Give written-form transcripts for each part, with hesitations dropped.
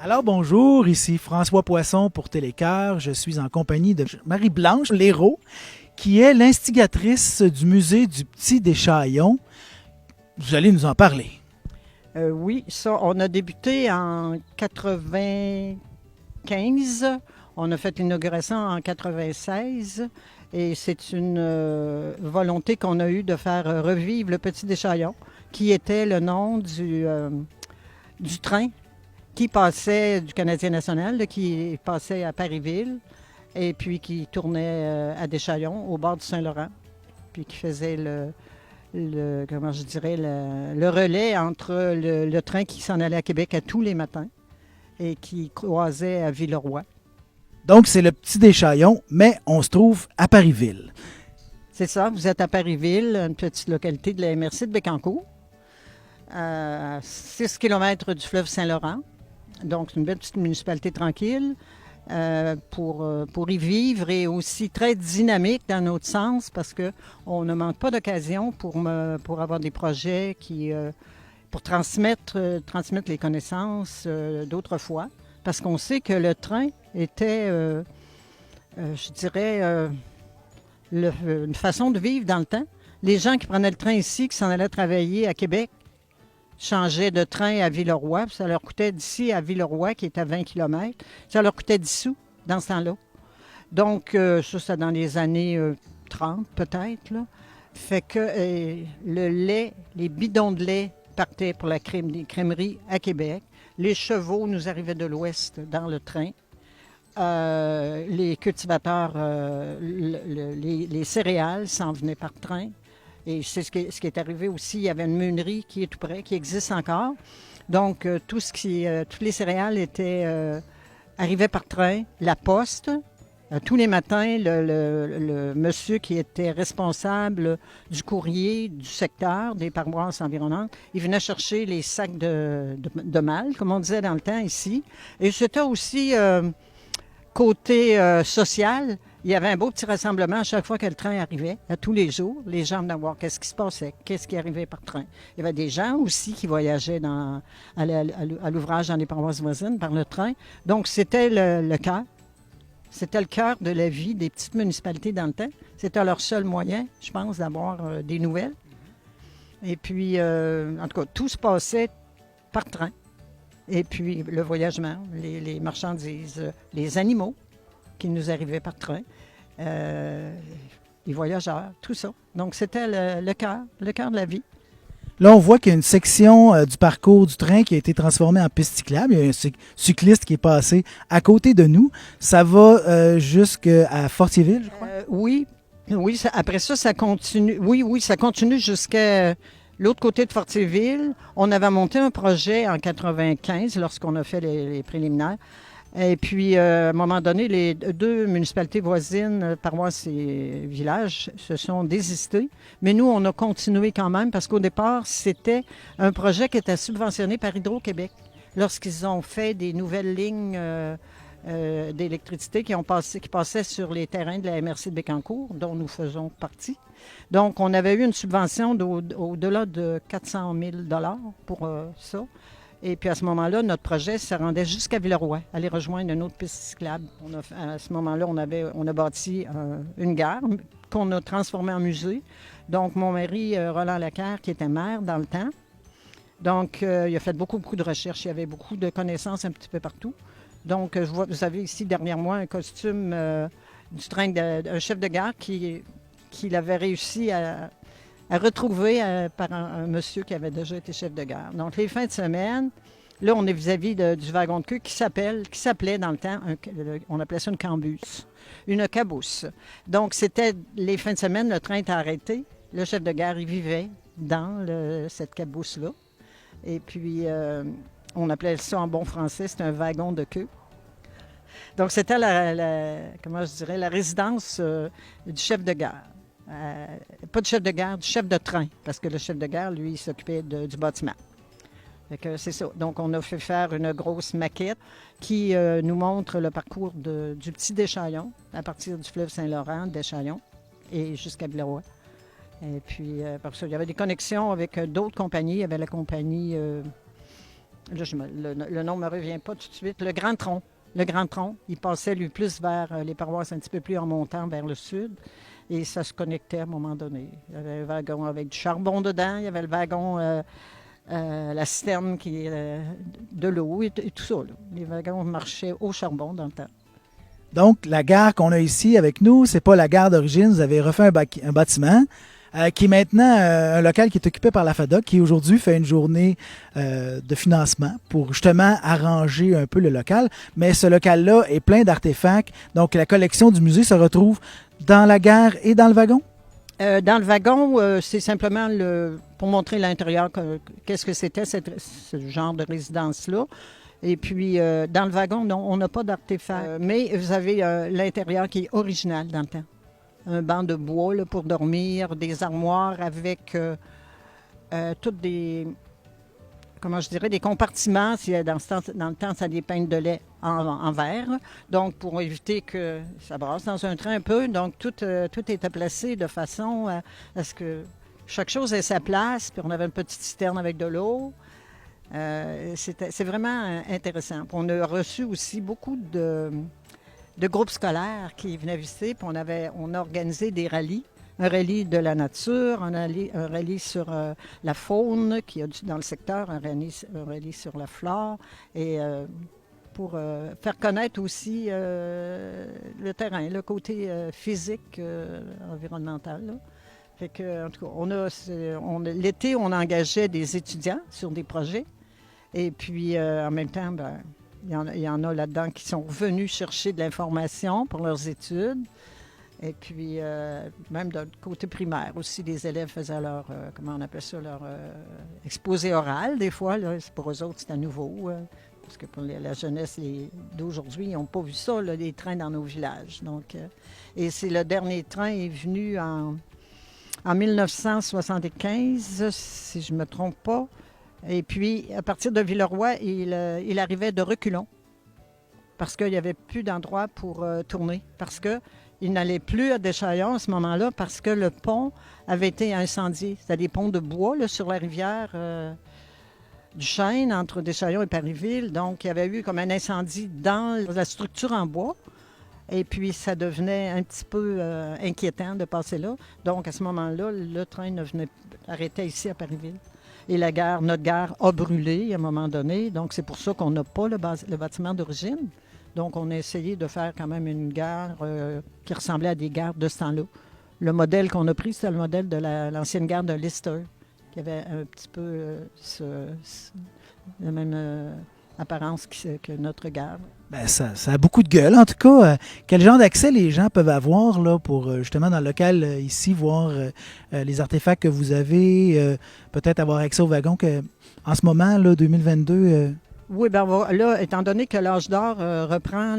Alors bonjour, ici François Poisson pour Télécœur. Je suis en compagnie de Marie-Blanche Léraud, qui est l'instigatrice du musée du Petit Deschaillons. Vous allez nous en parler. Oui, ça, on a débuté en 95. On a fait l'inauguration en 96. Et c'est une volonté qu'on a eue de faire revivre le Petit Deschaillons, qui était le nom du train qui passait du Canadien national, là, qui passait à Parisville et puis qui tournait à Deschaillons, au bord du Saint-Laurent, puis qui faisait comment je dirais, le relais entre le train qui s'en allait à Québec à tous les matins et qui croisait à Villeroy. Donc c'est le Petit Deschaillons, mais on se trouve à Parisville. C'est ça, vous êtes à Parisville, une petite localité de la MRC de Bécancour, à 6 km du fleuve Saint-Laurent. Donc, c'est une belle petite municipalité tranquille pour y vivre et aussi très dynamique dans notre sens parce qu'on ne manque pas d'occasion pour avoir des projets pour transmettre les connaissances d'autrefois. Parce qu'on sait que le train était, je dirais, une façon de vivre dans le temps. Les gens qui prenaient le train ici, qui s'en allaient travailler à Québec, changeaient de train à Villeroy, puis ça leur coûtait d'ici à Villeroy, qui est à 20 km, ça leur coûtait 10 sous dans ce temps-là. Donc, ça, c'est dans les années 30 peut-être, là. Fait que le lait, les bidons de lait partaient pour la crèmerie à Québec. Les chevaux nous arrivaient de l'ouest dans le train. Les cultivateurs, les céréales s'en venaient par train. Et c'est ce qui est arrivé aussi. Il y avait une meunerie qui est tout près, qui existe encore. Donc, toutes les céréales arrivaient par train. La poste, tous les matins, le monsieur qui était responsable du courrier du secteur, des paroisses environnantes, il venait chercher les sacs de malle, comme on disait dans le temps ici. Et c'était aussi, côté social, il y avait un beau petit rassemblement à chaque fois que le train arrivait, à tous les jours. Les gens venaient voir qu'est-ce qui se passait, qu'est-ce qui arrivait par train. Il y avait des gens aussi qui voyageaient à l'ouvrage dans les paroisses voisines par le train. Donc, c'était le cœur. C'était le cœur de la vie des petites municipalités dans le temps. C'était leur seul moyen, je pense, d'avoir des nouvelles. Et puis, en tout cas, tout se passait par train. Et puis, le voyagement, les marchandises, les animaux qui nous arrivaient par train, les voyageurs, tout ça. Donc, c'était le cœur de la vie. Là, on voit qu'il y a une section du parcours du train qui a été transformée en piste cyclable. Il y a un cycliste qui est passé à côté de nous. Ça va jusqu'à Fortierville, je crois? Oui, après ça, ça continue. Oui, ça continue jusqu'à l'autre côté de Fortierville. On avait monté un projet en 95 lorsqu'on a fait les préliminaires. Et puis, à un moment donné, les deux municipalités voisines, paroisses et villages, se sont désistés. Mais nous, on a continué quand même parce qu'au départ, c'était un projet qui était subventionné par Hydro-Québec. Lorsqu'ils ont fait des nouvelles lignes d'électricité qui passaient sur les terrains de la MRC de Bécancour, dont nous faisons partie. Donc, on avait eu une subvention au-delà de 400 000 $ pour ça. Et puis à ce moment-là, notre projet se rendait jusqu'à Villeroy, aller rejoindre une autre piste cyclable. À ce moment-là, on a bâti une gare qu'on a transformée en musée. Donc mon mari, Roland Lacaire, qui était maire dans le temps, donc il a fait beaucoup de recherches. Il y avait beaucoup de connaissances un petit peu partout. Donc vous avez ici derrière moi un costume du train d'un chef de gare qu'il avait réussi à retrouver par un monsieur qui avait déjà été chef de gare. Donc, les fins de semaine, là, on est vis-à-vis du wagon de queue qui s'appelait dans le temps, on appelait ça une cambus, une cabousse. Donc, c'était les fins de semaine, le train était arrêté. Le chef de gare, il vivait dans cette cabousse-là. Et puis, on appelait ça en bon français, c'était un wagon de queue. Donc, c'était comment je dirais, la résidence du chef de gare. Pas du chef de gare, du chef de train, parce que le chef de gare, lui, il s'occupait du bâtiment. Fait que c'est ça. Donc, on a fait faire une grosse maquette qui nous montre le parcours du Petit Deschaillons, à partir du fleuve Saint-Laurent, Deschaillons, et jusqu'à Villeroy. Et puis, parce qu'il y avait des connexions avec d'autres compagnies. Il y avait la compagnie là, le nom ne me revient pas tout de suite, le Grand Tronc. Le Grand Tronc, il passait lui plus vers les paroisses un petit peu plus en montant vers le sud. Et ça se connectait à un moment donné. Il y avait un wagon avec du charbon dedans, il y avait le wagon, la citerne qui de l'eau et tout ça. Là. Les wagons marchaient au charbon dans le temps. Donc, la gare qu'on a ici avec nous, c'est pas la gare d'origine. Vous avez refait un bâtiment qui est maintenant un local qui est occupé par la FADOC, qui aujourd'hui fait une journée de financement pour justement arranger un peu le local. Mais ce local-là est plein d'artefacts. Donc, la collection du musée se retrouve dans la gare et dans le wagon? Dans le wagon, c'est simplement pour montrer l'intérieur, qu'est-ce que c'était ce genre de résidence-là. Et puis, dans le wagon, non, on n'a pas d'artefacts. Mais vous avez l'intérieur qui est original dans le temps. Un banc de bois là, pour dormir, des armoires avec toutes des, comment je dirais, des compartiments. Dans le temps, ça a des peintes de lait en verre. Donc, pour éviter que ça brasse dans un train un peu. Donc, tout était placé de façon à ce que chaque chose ait sa place. Puis, on avait une petite citerne avec de l'eau. C'est vraiment intéressant. Puis on a reçu aussi beaucoup de groupes scolaires qui venaient visiter. Puis on a organisé des rallyes. Un rallye de la nature, un rallye sur la faune qu'il y a dans le secteur, un rallye sur la flore. Et pour faire connaître aussi le terrain, le côté physique, environnemental. Là. Fait que, en tout cas, l'été, on engageait des étudiants sur des projets. Et puis, en même temps, ben, il y en a là-dedans qui sont venus chercher de l'information pour leurs études. Et puis, même de côté primaire aussi, les élèves faisaient leur, comment on appelle ça, leur exposé oral, des fois. Là, pour eux autres, c'était nouveau. Parce que pour la jeunesse d'aujourd'hui, ils n'ont pas vu ça, là, les trains dans nos villages. Donc, et c'est le dernier train est venu en 1975, si je ne me trompe pas. Et puis, à partir de Villeroy, il arrivait de reculons parce qu'il n'y avait plus d'endroit pour tourner. Parce qu'il n'allait plus à Deschaillons à ce moment-là parce que le pont avait été incendié. C'était des ponts de bois là, sur la rivière du Chêne, entre Deschaillons et Parisville. Donc, il y avait eu comme un incendie dans la structure en bois. Et puis, ça devenait un petit peu inquiétant de passer là. Donc, à ce moment-là, le train arrêtait ici à Parisville. Et notre gare a brûlé à un moment donné. Donc, c'est pour ça qu'on n'a pas le bâtiment d'origine. Donc, on a essayé de faire quand même une gare qui ressemblait à des gares de ce temps-là. Le modèle qu'on a pris, c'était le modèle de l'ancienne gare de Lister, qui avait un petit peu la même apparence que notre gare. Ben ça a beaucoup de gueule. En tout cas, quel genre d'accès les gens peuvent avoir là, pour justement dans le local ici voir les artefacts que vous avez, peut-être avoir accès au wagon en ce moment, là, 2022? Oui, bien là, étant donné que l'âge d'or reprend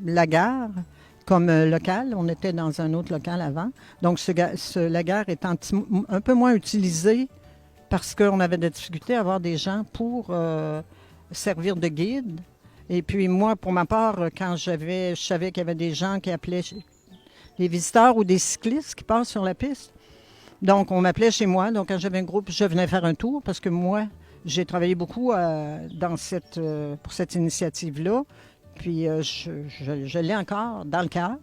la gare comme local, on était dans un autre local avant. Donc, la gare est un peu moins utilisée parce qu'on avait des difficultés à avoir des gens pour servir de guide. Et puis moi, pour ma part, quand je savais qu'il y avait des gens qui appelaient des visiteurs ou des cyclistes qui passent sur la piste. Donc, on m'appelait chez moi. Donc, quand j'avais un groupe, je venais faire un tour parce que moi, j'ai travaillé beaucoup pour cette initiative-là. Puis, je l'ai encore dans le cœur.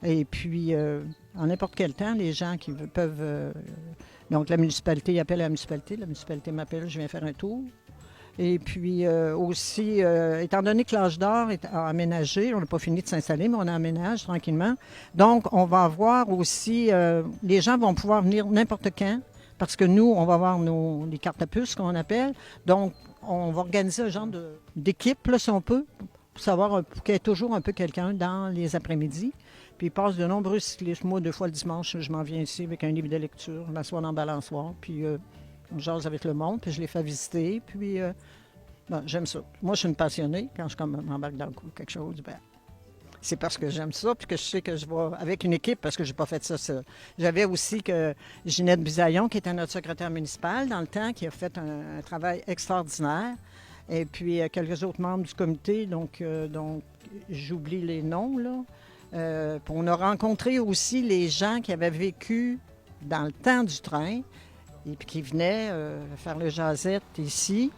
Et puis, en n'importe quel temps, les gens qui peuvent... donc, la municipalité appelle la municipalité m'appelle, je viens faire un tour. Et puis aussi, étant donné que l'âge d'or a aménagé, on n'a pas fini de s'installer, mais on aménage tranquillement. Donc, on va avoir aussi, les gens vont pouvoir venir n'importe quand, parce que nous, on va avoir les cartes à puce qu'on appelle. Donc, on va organiser un genre d'équipe, là, si on peut, pour savoir qu'il y ait toujours un peu quelqu'un dans les après-midi. Puis, il passe de nombreux cyclistes. Moi, 2 fois le dimanche, je m'en viens ici avec un livre de lecture, je m'assois dans le balançoire, puis... on jase avec le monde, puis je les fais visiter, puis j'aime ça. Moi, je suis une passionnée. Quand je m'embarque dans le coup quelque chose, c'est parce que j'aime ça, puis que je sais que je vais avec une équipe, parce que je n'ai pas fait ça seul. J'avais aussi Ginette Bisaillon, qui était notre secrétaire municipale dans le temps, qui a fait un travail extraordinaire. Et puis, quelques autres membres du comité, donc j'oublie les noms, là. On a rencontré aussi les gens qui avaient vécu dans le temps du train, et puis qui venaient faire le jazzette ici.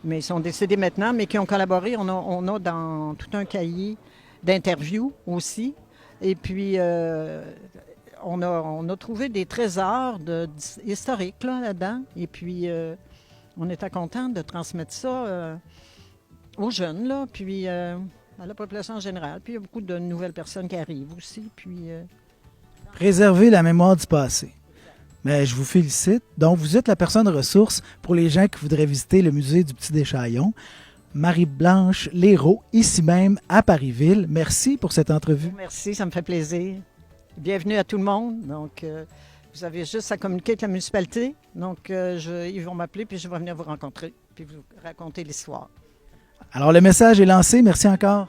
Mais ils sont décédés maintenant, mais qui ont collaboré. On a dans tout un cahier d'interviews aussi. Et puis, on a trouvé des trésors historiques là-dedans. Et puis, on était content de transmettre ça aux jeunes, là, puis à la population en général. Puis, il y a beaucoup de nouvelles personnes qui arrivent aussi. Puis, Préserver la mémoire du passé. Mais je vous félicite. Donc, vous êtes la personne ressource pour les gens qui voudraient visiter le musée du Petit Deschaillons. Marie-Blanche Léraud, ici même à Parisville. Merci pour cette entrevue. merci, ça me fait plaisir. Bienvenue à tout le monde. Donc, vous avez juste à communiquer avec la municipalité. Donc, ils vont m'appeler, puis je vais venir vous rencontrer, puis vous raconter l'histoire. Alors, le message est lancé. Merci encore.